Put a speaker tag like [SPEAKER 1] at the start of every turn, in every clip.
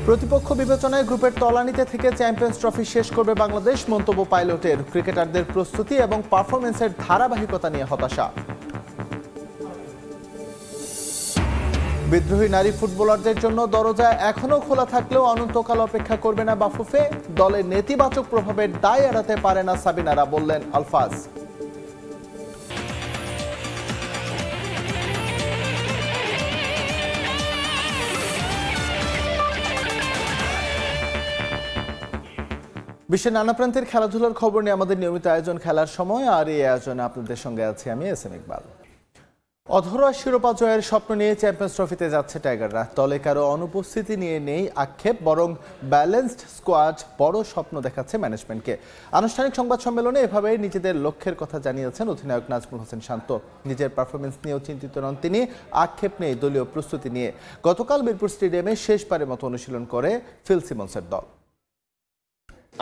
[SPEAKER 1] প্রতিপক্ষ বিবেচনায় গ্রুপের তলানিতে থেকে চ্যাম্পিয়ন্স ট্রফি শেষ করবে বাংলাদেশ, মন্তব্য পাইলটের। ক্রিকেটারদের প্রস্তুতি এবং পারফরম্যান্সের ধারাবাহিকতা নিয়ে হতাশা। বিদ্রোহী নারী ফুটবলারদের জন্য দরজা এখনো খোলা থাকলেও অনন্তকাল অপেক্ষা করবে না বাফুফে। দলের নেতিবাচক প্রভাবের দায় এড়াতে পারে না সাবিনারা, বললেন আলফাজ। বিশ্বের নানা প্রান্তের খেলাধুলার খবর নিয়ে আমাদের নিয়মিত আয়োজন খেলার সময়, আর এই আয়োজনে আপনাদের সঙ্গে আছি আমি এসএম ইকবাল। অধরা শিরোপা জয়ের স্বপ্ন নিয়ে চ্যাম্পিয়ন্স ট্রফিতে যাচ্ছে টাইগাররা। দলে কারো অনুপস্থিতি নিয়ে নেই আক্ষেপ, বরং ব্যালেন্সড স্কোয়াড বড় স্বপ্ন দেখাচ্ছে ম্যানেজমেন্টকে। আনুষ্ঠানিক সংবাদ সম্মেলনে এভাবেই নিজেদের লক্ষ্যের কথা জানিয়েছেন অধিনায়ক নাজমুল হোসেন শান্ত। নিজের পারফরমেন্স নিয়েও চিন্তিত নন তিনি, আক্ষেপ নেই দলীয় প্রস্তুতি নিয়ে। গতকাল মিরপুর স্টেডিয়ামে শেষবারের মতো অনুশীলন করে ফিল সিমন্সের দল।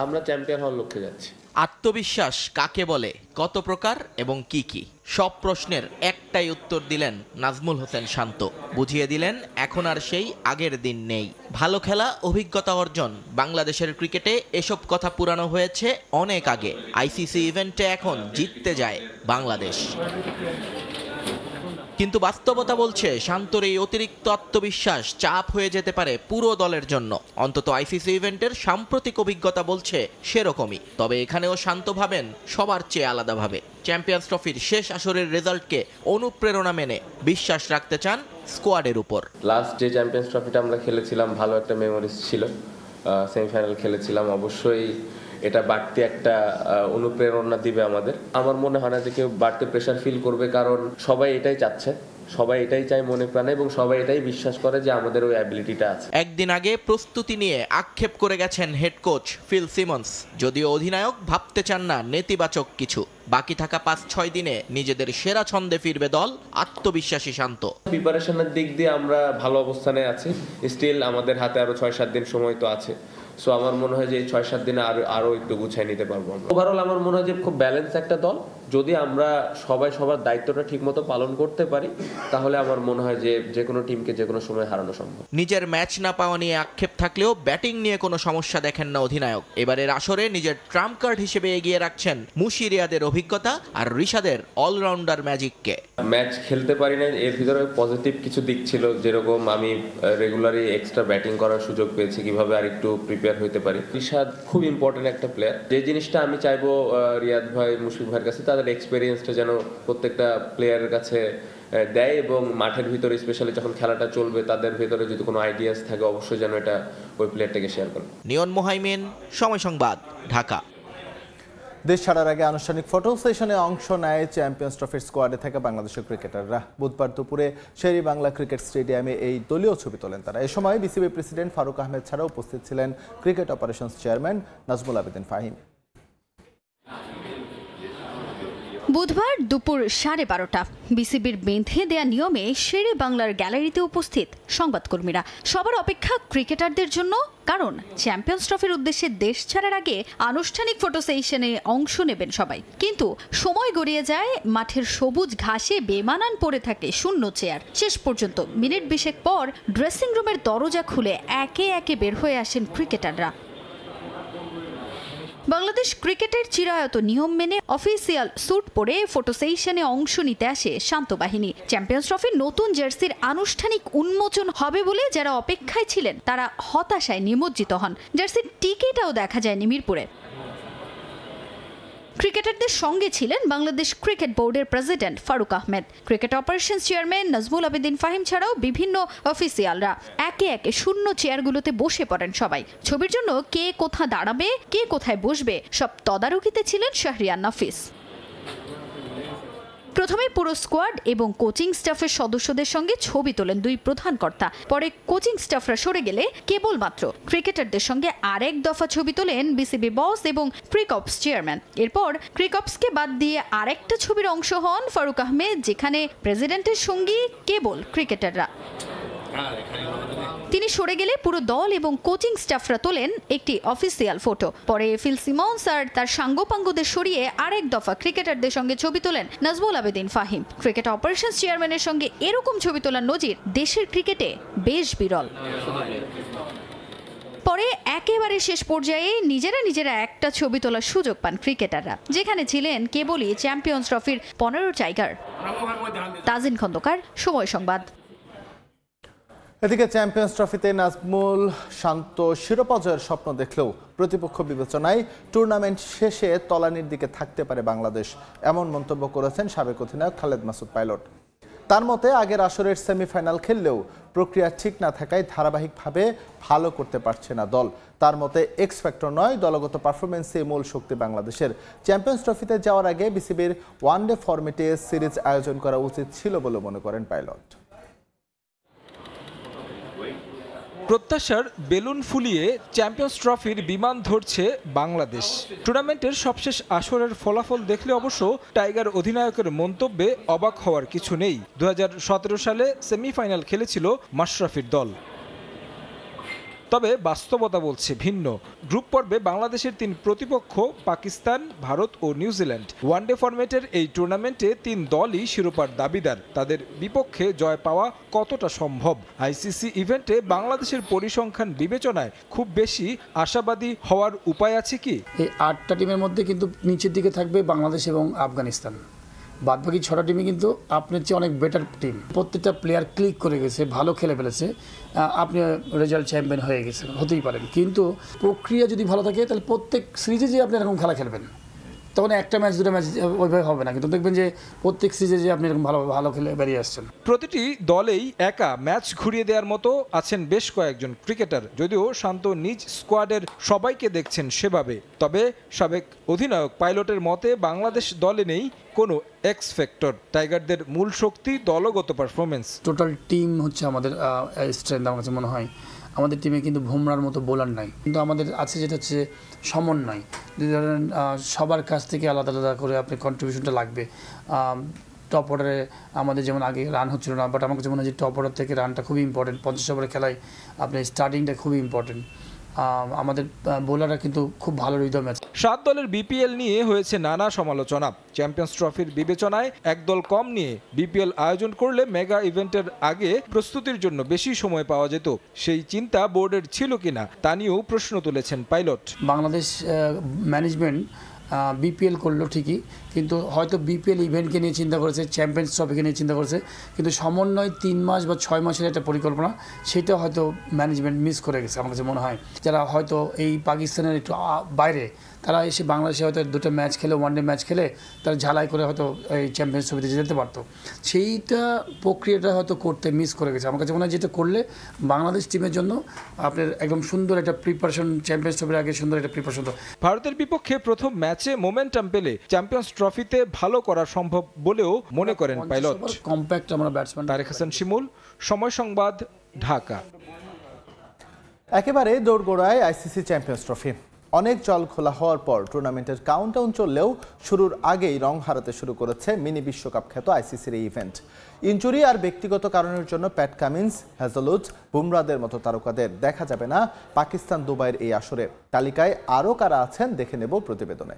[SPEAKER 2] আমরা চ্যাম্পিয়ন হওয়ার লক্ষ্যে যাচ্ছি।
[SPEAKER 3] আত্মবিশ্বাস কাকে বলে, কত প্রকার এবং কি কি, সব প্রশ্নের একটাই উত্তর দিলেন নাজমুল হোসেন শান্ত। বুঝিয়ে দিলেন এখন আর সেই আগের দিন নেই। ভালো খেলা, অভিজ্ঞতা অর্জন, বাংলাদেশের ক্রিকেটে এসব কথা পুরানো হয়েছে অনেক আগে। আইসিসি ইভেন্টে এখন জিততে যায় বাংলাদেশ। কিন্তু বাস্তবতা বলছে শান্তর এই অতিরিক্ত আত্মবিশ্বাস চাপ হয়ে যেতে পারে পুরো দলের জন্য। অন্তত আইসিসি ইভেন্টের সাম্প্রতিক অভিজ্ঞতা বলছে সেরকমই। তবে এখানেও শান্ত ভাবেন সবার চেয়ে আলাদাভাবে। চ্যাম্পিয়ন্স ট্রফির শেষ আসরের রেজাল্টকে অনুপ্রেরণা মেনে বিশ্বাস রাখতে চান স্কোয়াডের উপর।
[SPEAKER 2] লাস্ট যে চ্যাম্পিয়ন্স ট্রফিটা আমরা খেলেছিলাম, ভালো একটা মেমোরিজ ছিল। সেমিফাইনাল খেলেছিলাম, অবশ্যই এটা বাড়তি একটা অনুপ্রেরণা দিবে আমাদের। আমার মনে হয় না যে কেউ বাড়তি প্রেশার ফিল করবে, কারণ সবাই এটাই চাচ্ছে, সবাই এটাই চায় মনে প্রাণে, এবং সবাই এটাই বিশ্বাস করে যে আমাদের ওই অ্যাবিলিটিটা আছে।
[SPEAKER 3] একদিন আগে প্রস্তুতি নিয়ে আক্ষেপ করে গেছেন হেড কোচ ফিল সিমন্স। যদিও অধিনায়ক ভাবতে চান না নেতিবাচক কিছু। বাকি থাকা 5-6 দিনে নিজেদের সেরা ছন্দে ফিরবে দল, আত্মবিশ্বাসী শান্ত।
[SPEAKER 2] প্রিপারেশনের দিক দিয়ে আমরা ভালো অবস্থানে আছি। স্টিল আমাদের হাতে আরো 6-7 দিন সময় তো আছে। সো আমার মনে হয় যে এই 6-7 দিনে আরো একটু গুছিয়ে নিতে পারবো। ওভারঅল আমার মনে হয় যে খুব ব্যালেন্স একটা দল। যদি আমরা সবাই সবার দায়িত্বটা ঠিকমতো পালন করতে পারি, তাহলে আমার মনে হয় যে কোনো টিমকে যে কোনো সময় হারানো সম্ভব।
[SPEAKER 3] নিজের ম্যাচ না পাওয়া নিয়ে আক্ষেপ থাকলেও ব্যাটিং নিয়ে কোনো সমস্যা দেখেন না অধিনায়ক। এবারের আসরে নিজের ট্রাম্প কার্ড হিসেবে এগিয়ে রাখছেন মুশিরিয়াদের অভিজ্ঞতা আর রিশাদের অলরাউন্ডার ম্যাজিককে।
[SPEAKER 2] ম্যাচ খেলতে পারি না, এর ভিতরে পজিটিভ কিছু দিক ছিল, যেরকম আমি রেগুলারই এক্সট্রা ব্যাটিং করার সুযোগ পেয়েছি, কিভাবে আর একটু প্রিপেয়ার হতে পারি। রিশাদ খুব ইম্পর্টেন্ট একটা প্লেয়ার। যে জিনিসটা আমি চাইবো রিয়াদ ভাই, মুশফিক ভাইয়ের কাছে, তাদের এক্সপেরিয়েন্সটা যেন প্রত্যেকটা প্লেয়ারের কাছে দেয়, এবং মাঠের ভিতরে স্পেশালি যখন খেলাটা চলবে তাদের ভিতরে যদি কোনো আইডিয়াস থাকে অবশ্যই যেন এটা ওই প্লেয়ারটাকে শেয়ার করে।
[SPEAKER 3] নিয়ন মোহাইমিন, সময় সংবাদ, ঢাকা।
[SPEAKER 1] দেশ ছাড়ার আগে আনুষ্ঠানিক ফটো সেশনে অংশ নেয় চ্যাম্পিয়ন্স ট্রফির স্কোয়াডে থাকা বাংলাদেশের ক্রিকেটাররা। বুধবার দুপুরে শেরি বাংলা ক্রিকেট স্টেডিয়ামে এই দলীয় ছবি তোলেন তারা। এ সময় বিসিবি প্রেসিডেন্ট ফারুক আহমেদ ছাড়াও উপস্থিত ছিলেন cricket operations chairman Nazmul Abedin Fahim.
[SPEAKER 4] বুধবার দুপুর 12:30 বিসিবির বেঁধে দেয়া নিয়মে শেরে বাংলার গ্যালারিতে উপস্থিত সংবাদকর্মীরা। সবার অপেক্ষা ক্রিকেটারদের জন্য, কারণ চ্যাম্পিয়ন্স ট্রফির উদ্দেশ্যে দেশ ছাড়ার আগে আনুষ্ঠানিক ফটো সেশনে অংশ নেবেন সবাই। কিন্তু সময় গড়িয়ে যায়, মাঠের সবুজ ঘাসে বেমানান পড়ে থাকে শূন্য চেয়ার। শেষ পর্যন্ত মিনিট 20 পর ড্রেসিং রুমের দরজা খুলে একে একে বের হয়ে আসেন ক্রিকেটাররা। বাংলাদেশ ক্রিকেটের চিরায়ত নিয়ম মেনে অফিসিয়াল স্যুট পরে ফটো সেশনে অংশ নিতে আসে শান্ত বাহিনী। চ্যাম্পিয়ন্স ট্রফির নতুন জার্সির আনুষ্ঠানিক উন্মোচন হবে বলে যারা অপেক্ষায় ছিলেন তারা হতাশায় নিমজ্জিত হন। জার্সির টিকিটও দেখা যায়নি মিরপুরে। ক্রিকেটারদের সঙ্গে ছিলেন বাংলাদেশ ক্রিকেট বোর্ডের president Faruk Ahmed, cricket operations chairman Nazmul Abedin Fahim ছাড়াও বিভিন্ন অফিসিয়ালরা। একে একে শূন্য চেয়ারগুলোতে বসে পড়েন সবাই। ছবির জন্য কে কোথা দাঁড়াবে, কে কোথায় বসবে, সব তদারকিতে ছিলেন শাহরিয়ার নাফিস। প্রথমে পুরো স্কোয়াড এবং কোচিং স্টাফের সদস্যদের সঙ্গে ছবি তোলেন দুই প্রধান কর্তা। পরে কোচিং স্টাফরা সরে গেলে কেবলমাত্র ক্রিকেটারদের সঙ্গে আরেক দফা ছবি তোলেন বিসিবি বস এবং ক্রিকঅপস চেয়ারম্যান। এরপর ক্রিকঅপসকে বাদ দিয়ে আরেকটা ছবির অংশ হন ফারুক আহমেদ, যেখানে প্রেসিডেন্টের সঙ্গী কেবল ক্রিকেটাররা। তিনি সরে গেলে পুরো দল এবং কোচিং স্টাফরা তোলেন একটি অফিসিয়াল ফটো। পরে ফিল সিমন্স আর তার সাঙ্গপাঙ্গদের সরিয়ে আরেক দফা ক্রিকেটারদের সঙ্গে ছবি তোলেন নাজমুল আবেদিন ফাহিম। ক্রিকেট অপারেশনস চেয়ারম্যানের সঙ্গে এরকম ছবি তোলার নজির দেশের ক্রিকেটে বেশ বিরল। পরে একেবারে শেষ পর্যায়ে নিজেরা একটা ছবি তোলার সুযোগ পান ক্রিকেটাররা, যেখানে ছিলেন কেবলই চ্যাম্পিয়ন্স ট্রফির 15 টাইগার। তাজিন খন্দকার, সময় সংবাদ।
[SPEAKER 1] এদিকে চ্যাম্পিয়ন্স ট্রফিতে নাজমুল শান্ত শিরোপা জয়ের স্বপ্ন দেখলেও প্রতিপক্ষ বিবেচনায় টুর্নামেন্ট শেষে তলানির দিকে থাকতে পারে বাংলাদেশ, এমন মন্তব্য করেছেন সাবেক অধিনায়ক খালেদ মাসুদ পাইলট। তার মতে আগের আসরের সেমিফাইনাল খেললেও প্রক্রিয়া ঠিক না থাকায় ধারাবাহিকভাবে ভালো করতে পারছে না দল। তার মতে এক্স ফ্যাক্টর নয়, দলগত পারফরমেন্সে মূল শক্তি বাংলাদেশের। চ্যাম্পিয়ন্স ট্রফিতে যাওয়ার আগে বিসিবির ওয়ানডে ফরম্যাটে সিরিজ আয়োজন করা উচিত ছিল বলে মনে করেন পাইলট।
[SPEAKER 5] প্রত্যাশার বেলুন ফুলিয়ে চ্যাম্পিয়ন্স ট্রফির বিমান ধরছে বাংলাদেশ। টুর্নামেন্টের সবশেষ আসরের ফলাফল দেখলে অবশ্য টাইগার অধিনায়কের মন্তব্যে অবাক হওয়ার কিছু নেই। 2017 সালে সেমিফাইনাল খেলেছিল মাশরাফির দল। তবে বাস্তবতা বলছে ভিন্ন। গ্রুপ পর্বে বাংলাদেশের 3 প্রতিপক্ষ পাকিস্তান, ভারত ও নিউজিল্যান্ড। ওয়ানডে ফরম্যাটের এই টুর্নামেন্টে 3 দলই শিরোপার দাবিদার। তাদের বিপক্ষে জয় পাওয়া কতটা সম্ভব? আইসিসি ইভেন্টে বাংলাদেশের পরিসংখ্যান বিবেচনায় খুব বেশি আশাবাদী হওয়ার উপায় আছে কি?
[SPEAKER 6] এই 8টা টিমের মধ্যে কিন্তু নিচের দিকে থাকবে বাংলাদেশ এবং আফগানিস্তান। বাদবাকি 6টা টিমই কিন্তু আপনার চেয়ে অনেক বেটার টিম। প্রত্যেকটা প্লেয়ার ক্লিক করে গেছে, ভালো খেলে ফেলেছে, আপনি রেজাল্ট চ্যাম্পিয়ন হয়ে গেছেন, হতেই পারেন। কিন্তু প্রক্রিয়া যদি ভালো থাকে তাহলে প্রত্যেক সিরিজে যে আপনি এরকম খেলা খেলবেন, তখন একটা ম্যাচ 2টা ম্যাচ ওইভাবে হবে না। কিন্তু দেখবেন যে প্রত্যেক সিরিজে যে আপনি এরকম ভালো খেলে বেরিয়ে আসছেন।
[SPEAKER 5] প্রতিটি দলেই একা ম্যাচ ঘুরিয়ে দেওয়ার মতো আছেন বেশ কয়েকজন ক্রিকেটার, যদিও শান্ত নিজ স্কোয়াডের সবাইকে দেখছেন সেভাবে। তবে সাবেক অধিনায়ক পাইলটের মতে বাংলাদেশ দলে নেই কোনো এক্স ফ্যাক্টর। টাইগারদের মূল শক্তি দলগত পারফরমেন্স।
[SPEAKER 6] টোটাল টিম হচ্ছে আমাদের স্ট্রেংথ। আমার কাছে মনে হয় আমাদের টিমে কিন্তু বুমরার মতো বোলার নাই, কিন্তু আমাদের আছে যেটা হচ্ছে সমন্বয়। ধরেন সবার কাছ থেকে আলাদা আলাদা করে আপনি কন্ট্রিবিউশনটা লাগবে। টপ অর্ডারে আমাদের যেমন আগে রান হচ্ছিল না, বাট আমার কাছে মনে হয় যে টপ অর্ডার থেকে রানটা খুবই ইম্পর্টেন্ট। 50 ওভারের খেলায় আপনার স্টার্টিংটা খুবই ইম্পর্টেন্ট। আমাদের বোলাররা কিন্তু খুব ভালো রিদম আছে।
[SPEAKER 5] 7 দলের বিপিএল নিয়ে হয়েছে নানা সমালোচনা। চ্যাম্পিয়ন্স ট্রফির বিবেচনায় এক দল কম নিয়ে বিপিএল আয়োজন করলে মেগা ইভেন্টের আগে প্রস্তুতির জন্য বেশি সময় পাওয়া যেত। সেই চিন্তা বোর্ডের ছিল কিনা তা নিয়েও প্রশ্ন তুলেছেন পাইলট।
[SPEAKER 6] বাংলাদেশ ম্যানেজমেন্ট বিপিএল করলো ঠিকই, কিন্তু হয়তো বিপিএল ইভেন্টকে নিয়ে চিন্তা করেছে, চ্যাম্পিয়ন্স ট্রফিকে নিয়ে চিন্তা করেছে, কিন্তু সমন্বয় 3 মাস বা 6 মাসের একটা পরিকল্পনা, সেটা হয়তো ম্যানেজমেন্ট মিস করে গেছে। আমার কাছে মনে হয় যারা হয়তো এই পাকিস্তানের একটু বাইরে, তারা এসে বাংলাদেশে হয়তো 2টা ম্যাচ খেলে, ওয়ানডে ম্যাচ খেলে তারা ঝালাই করে হয়তো এই চ্যাম্পিয়ন্স ট্রফিতে যেতে পারতো। সেইটা প্রক্রিয়াটা হয়তো করতে মিস করে গেছে। আমার কাছে মনে হয় যেটা করলে বাংলাদেশ টিমের জন্য আপনার একদম সুন্দর একটা প্রিপারেশন, চ্যাম্পিয়ন্স ট্রফির আগে সুন্দর একটা প্রিপারেশন।
[SPEAKER 5] ভারতের বিপক্ষে প্রথম ম্যাচে মোমেন্টাম পেলে চ্যাম্পিয়ন্স ট্রফিতে ভালো করা সম্ভব বলেও মনে করেন পাইলট।
[SPEAKER 6] কম্প্যাক্ট আমরা ব্যাটসম্যান।
[SPEAKER 5] তারেক হাসান শিমুল, সময় সংবাদ, ঢাকা।
[SPEAKER 1] একেবারে দোরগোড়ায় আইসিসি চ্যাম্পিয়ন্স ট্রফি। অনেক জল খোলা হওয়ার পর টুর্নামেন্টের কাউন্টডাউন চললেও শুরুর আগেই রং হারাতে শুরু করেছে মিনি বিশ্বকাপ খ্যাত আইসিসির এই ইভেন্ট। ইনজুরি আর ব্যক্তিগত কারণের জন্য প্যাট কামিন্স, হ্যাজেলউড, বুমরাদের মতো তারকাদের দেখা যাবে না পাকিস্তান দুবাইয়ের এই আসরে। তালিকায় আরও কারা আছেন দেখে নেব প্রতিবেদনে।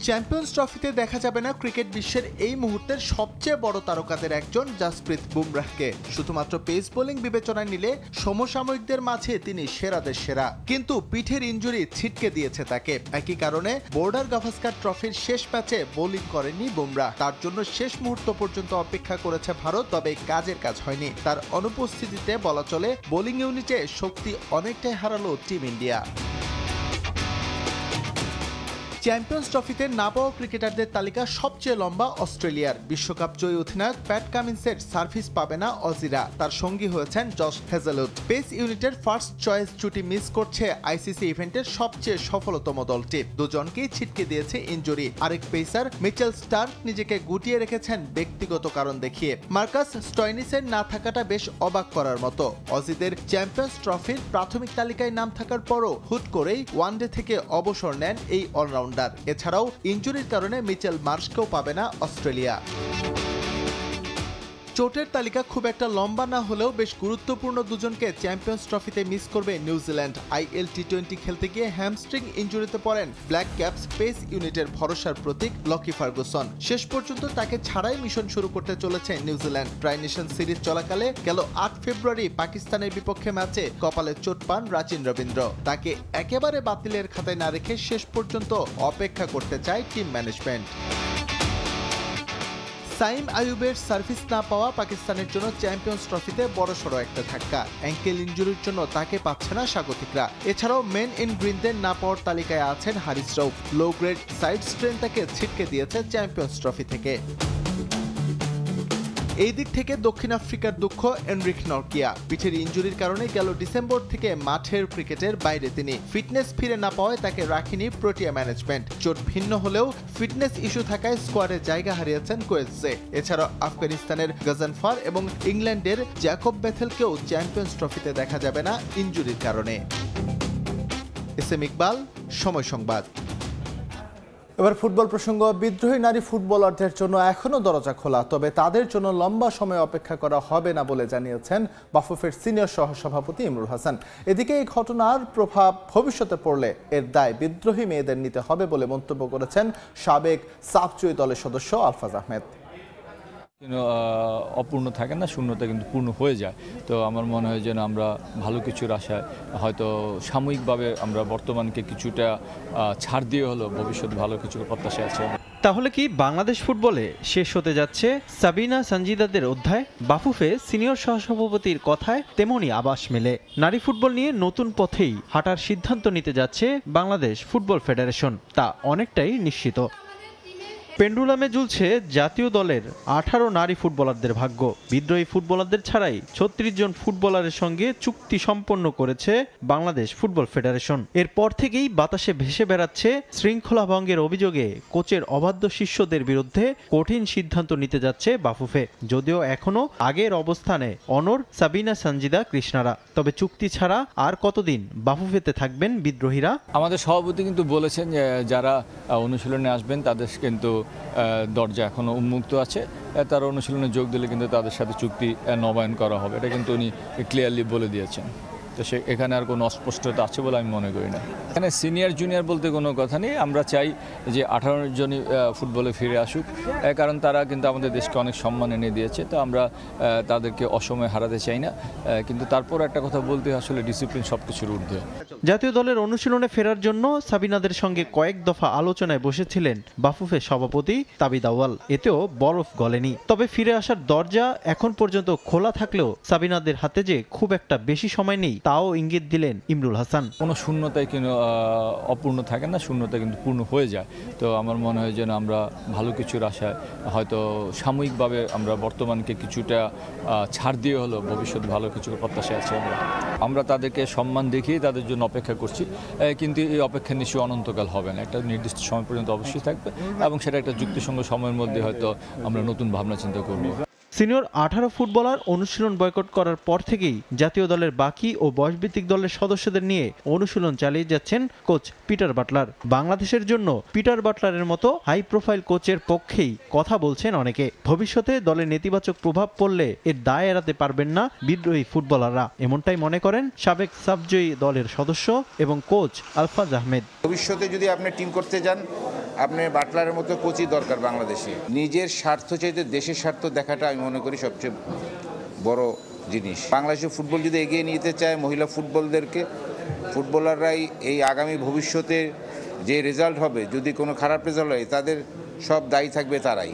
[SPEAKER 1] চ্যাম্পিয়ন্স ট্রফিতে দেখা যাবে না ক্রিকেট বিশ্বের এই মুহূর্তের সবচেয়ে বড় তারকাদের একজন জাসপ্রীত বুমরাহকে। শুধুমাত্র পেস বোলিং বিবেচনায় নিলে সমসাময়িকদের মাঝে তিনি সেরাদের সেরা, কিন্তু পিঠের ইনজুরি ছিটকে দিয়েছে তাকে। একই কারণে বর্ডার গাভাস্কার ট্রফির শেষ ম্যাচে বোলিং করেনি বুমরাহ। তার জন্য শেষ মুহূর্ত পর্যন্ত অপেক্ষা করেছে ভারত, তবে কাজের কাজ হয়নি। তার অনুপস্থিতিতে বলা চলে বোলিং ইউনিটে শক্তি অনেকটাই হারালো টিম ইন্ডিয়া। চ্যাম্পিয়ন্স ট্রফিতে না পাওয়া ক্রিকেটারদের তালিকা সবচেয়ে লম্বা অস্ট্রেলিয়ার। বিশ্বকাপ জয়ী অধিনায়ক প্যাট কামিন্সের সার্ভিস পাবে না অজিরা, তার সঙ্গী হয়েছেন জশ হ্যাজেলউড। পেস ইউনিটের ফার্স্ট চয়েস জুটি মিস করছে আইসিসি ইভেন্টের সবচেয়ে সফলতম দলটি। দুজনকেই ছিটকে দিয়েছে ইনজুরি। আরেক পেসার মিচেল স্টার্ক নিজেকে গুটিয়ে রেখেছেন ব্যক্তিগত কারণ দেখিয়ে। মার্কাস স্টয়নিসের না থাকাটা বেশ অবাক করার মতো। অজিদের চ্যাম্পিয়ন্স ট্রফির প্রাথমিক তালিকায় নাম থাকার পরও হুট করেই ওয়ানডে থেকে অবসর নেন এই অলরাউন্ডার। এছাড়াও ইনজুরির কারণে মিচেল মার্শকেও পাবে না অস্ট্রেলিয়া। চোটের তালিকা খুব একটা লম্বা না হলেও বেশ গুরুত্বপূর্ণ দুজনকে চ্যাম্পিয়ন্স ট্রফিতে মিস করবে নিউজিল্যান্ড। IL T20 খেলতে গিয়ে হ্যামস্ট্রিং ইনজুরিতে পড়েন ব্ল্যাক ক্যাপস পেস ইউনিটের ভরসার প্রতীক লকি ফার্গুসন। শেষ পর্যন্ত তাকে ছাড়াই মিশন শুরু করতে চলেছে নিউজিল্যান্ড। ট্রাই নেশন সিরিজ চলাকালে গেল 8 ফেব্রুয়ারি পাকিস্তানের বিপক্ষে ম্যাচে কপালে চোট পান রাচিন রবীন্দ্র। তাকে একেবারে বাতিলের খাতায় না রেখে শেষ পর্যন্ত অপেক্ষা করতে চায় টিম ম্যানেজমেন্ট। সাইম আয়ুবের সার্ভিস না পাওয়া পাকিস্তানের জন্য চ্যাম্পিয়ন্স ট্রফিতে বড়সড় একটা ধাক্কা। অ্যাঙ্কেল ইনজুরির জন্য তাকে পাচ্ছে না স্বাগতিকরা। এছাড়াও মেন ইন গ্রিনদের না পাওয়ার তালিকায় আছেন Haris Rauf. Low grade side strain তাকে ছিটকে দিয়েছে চ্যাম্পিয়ন্স ট্রফি থেকে। এই দিক থেকে দক্ষিণ আফ্রিকার দুঃখ এনরিক নরকিয়া। পিঠের ইনজুরির কারণে গেল ডিসেম্বর থেকে মাঠের ক্রিকেটের বাইরে তিনি। ফিটনেস ফিরে না পাওয়ায় তাকে রাখেনি প্রোটিয়া ম্যানেজমেন্ট। চোট ভিন্ন হলেও ফিটনেস ইস্যু থাকায় স্কোয়াডে জায়গা হারিয়েছেন কোয়েৎজে। এছাড়াও আফগানিস্তানের গজনফার এবং ইংল্যান্ডের জ্যাকব বেথেলকেও চ্যাম্পিয়ন্স ট্রফিতে দেখা যাবে না ইনজুরির কারণে। SM ইকবাল, সময় সংবাদ। এবার ফুটবল প্রসঙ্গ। বিদ্রোহী নারী ফুটবলারদের জন্য এখনও দরজা খোলা, তবে তাদের জন্য লম্বা সময় অপেক্ষা করা হবে না বলে জানিয়েছেন বাফুফের সিনিয়র সহসভাপতি ইমরুল হাসান। এদিকে এই ঘটনার প্রভাব ভবিষ্যতে পড়লে এর দায় বিদ্রোহী মেয়েদের নিতে হবে বলে মন্তব্য করেছেন সাবেক সাফজয়ী দলের সদস্য আলফাজ আহমেদ।
[SPEAKER 7] অপূর্ণ থাকে না, শূন্যতা কিন্তু পূর্ণ হয়ে যায়। তো আমার মনে হয় যেন আমরা ভালো কিছুর আশায় হয়তো সাময়িকভাবে আমরা বর্তমানকে কিছুটা ছাড় দিয়ে হলো ভবিষ্যৎ ভালো কিছু প্রত্যাশা আছে।
[SPEAKER 8] তাহলে কি বাংলাদেশ ফুটবলে শেষ হতে যাচ্ছে সাবিনা সানজিদাদের অধ্যায়? বাফুফে সিনিয়র সহসভাপতির কথায় তেমনই আভাস মেলে। নারী ফুটবল নিয়ে নতুন পথেই হাঁটার সিদ্ধান্ত নিতে যাচ্ছে বাংলাদেশ ফুটবল ফেডারেশন, তা অনেকটাই নিশ্চিত। পেন্ডুলামে ঝুলছে জাতীয় দলের 18 নারী ফুটবলারদের ভাগ্য। বিদ্রোহী ফুটবলারদের ছাড়াই 36 জন ফুটবলারের সঙ্গে চুক্তি সম্পন্ন করেছে বাংলাদেশ ফুটবল ফেডারেশন। এরপর থেকেই বাতাসে ভেসে বেড়াচ্ছে শৃঙ্খলা ভঙ্গের অভিযোগে কোচের অবাধ্য শিষ্যদের বিরুদ্ধে কঠিন সিদ্ধান্ত নিতে যাচ্ছে বাফুফে। যদিও এখনো আগের অবস্থানে অনড় সাবিনা সানজিদা কৃষ্ণারা, তবে চুক্তি ছাড়া আর কতদিন বাফুফেতে থাকবেন বিদ্রোহীরা?
[SPEAKER 7] আমাদের সভাপতি কিন্তু বলেছেন যে যারা অনুশীলনে আসবেন তাদের কিন্তু দরজা এখনো উন্মুক্ত আছে। তারা অনুশীলনে যোগ দিলে কিন্তু তাদের সাথে চুক্তি নবায়ন করা হবে, এটা কিন্তু উনি ক্লিয়ারলি বলে দিয়েছেন। তো এখানে আর কোনো অস্পষ্টতা আছে বলে আমি মনে করি না। এখানে সিনিয়র জুনিয়র বলতে কোনো কথা নেই। আমরা চাই যে 18 জনই ফুটবলে ফিরে আসুক, কারণ তারা কিন্তু আমাদের দেশকে অনেক সম্মান এনে দিয়েছে। তো আমরা তাদেরকে অসময়ে হারাতে চাই না, কিন্তু তারপর একটা কথা বলতে আসলে ডিসিপ্লিন সব কিছুর ঊর্ধ্বে।
[SPEAKER 8] জাতীয় দলের অনুশীলনে ফেরার জন্য সাবিনাদের সঙ্গে কয়েক দফা আলোচনায় বসেছিলেন বাফুফের সভাপতি তাবিদ আউয়াল, এতেও বরফ গলেনি। তবে ফিরে আসার দরজা এখন পর্যন্ত খোলা থাকলেও সাবিনাদের হাতে যে খুব একটা বেশি সময় নেই তাও ইঙ্গিত দিলেন ইমরুল হাসান।
[SPEAKER 7] কোনো শূন্যতায় কিন্তু অপূর্ণ থাকে না, শূন্যতা কিন্তু পূর্ণ হয়ে যায়। তো আমার মনে হয় যেন আমরা ভালো কিছুর আশায় হয়তো সাময়িকভাবে আমরা বর্তমানকে কিছুটা ছাড় দিয়ে হলো ভবিষ্যৎ ভালো কিছু প্রত্যাশা আছে। আমরা তাদেরকে সম্মান দেখিয়ে তাদের জন্য অপেক্ষা করছি, কিন্তু এই অপেক্ষা নিশ্চয়ই অনন্তকাল হবে না, একটা নির্দিষ্ট সময় পর্যন্ত অবশ্যই থাকবে এবং সেটা একটা যুক্তিসঙ্গত সময়ের মধ্যে হয়তো আমরা নতুন ভাবনা চিন্তা করব।
[SPEAKER 8] সিনিয়র 18 ফুটবলার অনুশীলন বয়কট করার পর থেকেই জাতীয় দলের বাকি ও বয়সভিত্তিক দলের সদস্যদের নিয়ে অনুশীলন চালিয়ে যাচ্ছেন কোচ পিটার বাটলার। বাংলাদেশের জন্য পিটার বাটলারের মতো হাই প্রোফাইল কোচের পক্ষেই কথা বলছেন অনেকে। ভবিষ্যতে দলের নেতিবাচক প্রভাব পড়লে এর দায় এড়াতে পারবেন না বিদ্রোহী ফুটবলাররা, এমনটাই মনে করেন সাবেক সাফজয়ী দলের সদস্য এবং কোচ আলফাজ আহমেদ।
[SPEAKER 9] ভবিষ্যতে যদি আপনি টিম করতে যান, আপনি বাটলারের মতো কোচই দরকার বাংলাদেশে। নিজের স্বার্থ চাইতে দেশের স্বার্থ দেখাটা আমি মনে করি সবচেয়ে বড় জিনিস। বাংলাদেশের ফুটবল যদি এগিয়ে নিতে চায়, মহিলা ফুটবলাররাই এই আগামী ভবিষ্যতে যে রেজাল্ট হবে, যদি কোনো খারাপ রেজাল্ট হয় তাদের সব দায়ী থাকবে তারাই।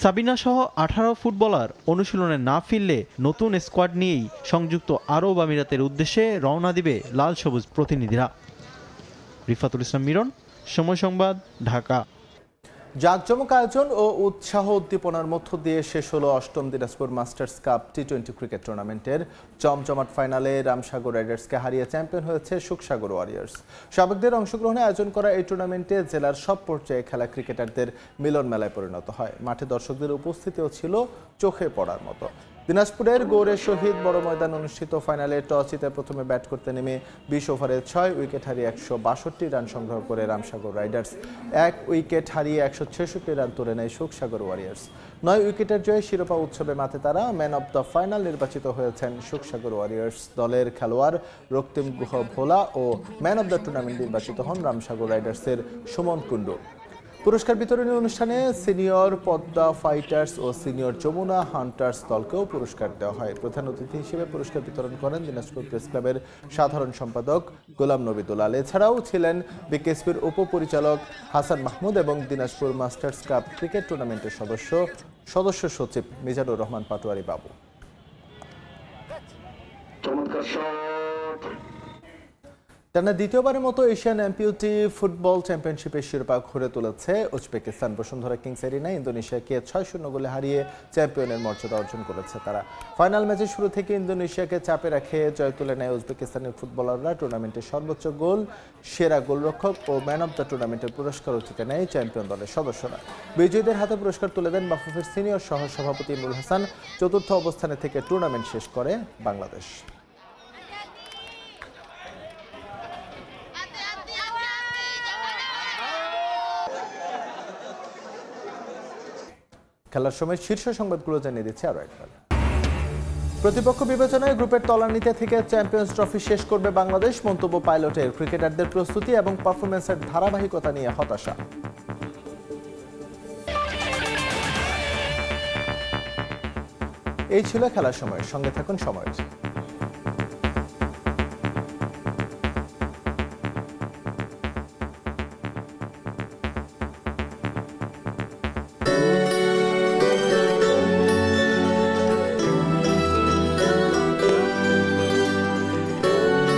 [SPEAKER 8] সাবিনা সহ 18 ফুটবলার অনুশীলনে না ফিরলে নতুন স্কোয়াড নিয়েই সংযুক্ত আরব আমিরাতের উদ্দেশ্যে রওনা দিবে লাল সবুজ প্রতিনিধিরা। রিফাতুল ইসলাম মিরন, সময় সংবাদ, ঢাকা।
[SPEAKER 1] জাঁকজমক আয়োজন ও উৎসাহ উদ্দীপনার মধ্য দিয়ে শেষ হলো 8ম দিনাজপুর মাস্টার্স কাপ টি20 ক্রিকেট টুর্নামেন্টের জমজমাট ফাইনালে রামসাগর রাইডার্সকে হারিয়ে চ্যাম্পিয়ন হয়েছে সুখসাগর ওয়ারিয়র্স। সাবেকদের অংশগ্রহণে আয়োজন করা এই টুর্নামেন্টে জেলার সব পর্যায়ে খেলা ক্রিকেটারদের মিলন মেলায় পরিণত হয়। মাঠে দর্শকদের উপস্থিতিও ছিল চোখে পড়ার মতো। দিনাজপুরের গৌড়ের শহীদ বড় ময়দান অনুষ্ঠিত ফাইনালে টস জিতে প্রথমে ব্যাট করতে নেমে 20 ওভারে 6 উইকেট হারিয়ে 162 রান সংগ্রহ করে রামসাগর রাইডার্স 1 উইকেট হারিয়ে 166 রান তুলে নেয় সুখসাগর ওয়ারিয়ার্স। 9 উইকেটের জয়ে শিরোপা উৎসবে মাতে তারা। ম্যান অব দ্য ফাইনাল নির্বাচিত হয়েছেন সুখসাগর ওয়ারিয়ার্স দলের খেলোয়াড় রক্তিম গুহ ভোলা ও ম্যান অব দ্য টুর্নামেন্ট নির্বাচিত হন রামসাগর রাইডার্সের সুমন কুণ্ডু। পুরস্কার বিতরণী অনুষ্ঠানে সিনিয়র পদ্মা ফাইটার্স ও সিনিয়র যমুনা হান্টার্স দলকেও পুরস্কার দেওয়া হয়। প্রধান অতিথি হিসেবে পুরস্কার বিতরণ করেন দিনাজপুর প্রেস ক্লাবের সাধারণ সম্পাদক গোলাম নবী দুলাল। এছাড়াও ছিলেন বিকেএসপির উপপরিচালক হাসান মাহমুদ এবং দিনাজপুর মাস্টার্স কাপ ক্রিকেট টুর্নামেন্টের সদস্য সচিব মিজানুর রহমান পাটোয়ারি বাবু। টানা দ্বিতীয়বারের মতো এশিয়ান অ্যাম্পিউটি ফুটবল চ্যাম্পিয়নশিপের শিরোপা ঘুরে তুলেছে উজবেকিস্তান। বসুন্ধরা কিংস এরিনায় ইন্দোনেশিয়াকে 6-0 গোলে হারিয়ে চ্যাম্পিয়নের মর্যাদা অর্জন করেছে তারা। ফাইনাল ম্যাচের শুরু থেকে ইন্দোনেশিয়াকে চাপে রেখে জয় তুলে নেয় উজবেকিস্তানের ফুটবলাররা। টুর্নামেন্টের সর্বোচ্চ গোল, সেরা গোলরক্ষক ও ম্যান অব দ্য টুর্নামেন্টের পুরস্কারও জিতে নেয় চ্যাম্পিয়ন দলের সদস্যরা। বিজয়ীদের হাতে পুরস্কার তুলে দেন বাফুফের সিনিয়র সহ সভাপতি নুর হাসান। চতুর্থ অবস্থানে থেকে টুর্নামেন্ট শেষ করে বাংলাদেশ। খেলার সময় শীর্ষ সংবাদগুলো জানিয়ে দিচ্ছে আরো একবার। প্রতিপক্ষ বিবেচনায় গ্রুপের তলানিতে থেকে চ্যাম্পিয়ন্স ট্রফি শেষ করবে বাংলাদেশ। মন্তব্য পাইলটের। ক্রিকেটারদের প্রস্তুতি এবং পারফরম্যান্সের ধারাবাহিকতা নিয়ে হতাশা। এই ছিল খেলার সময়। সঙ্গে থাকুন সময়ের।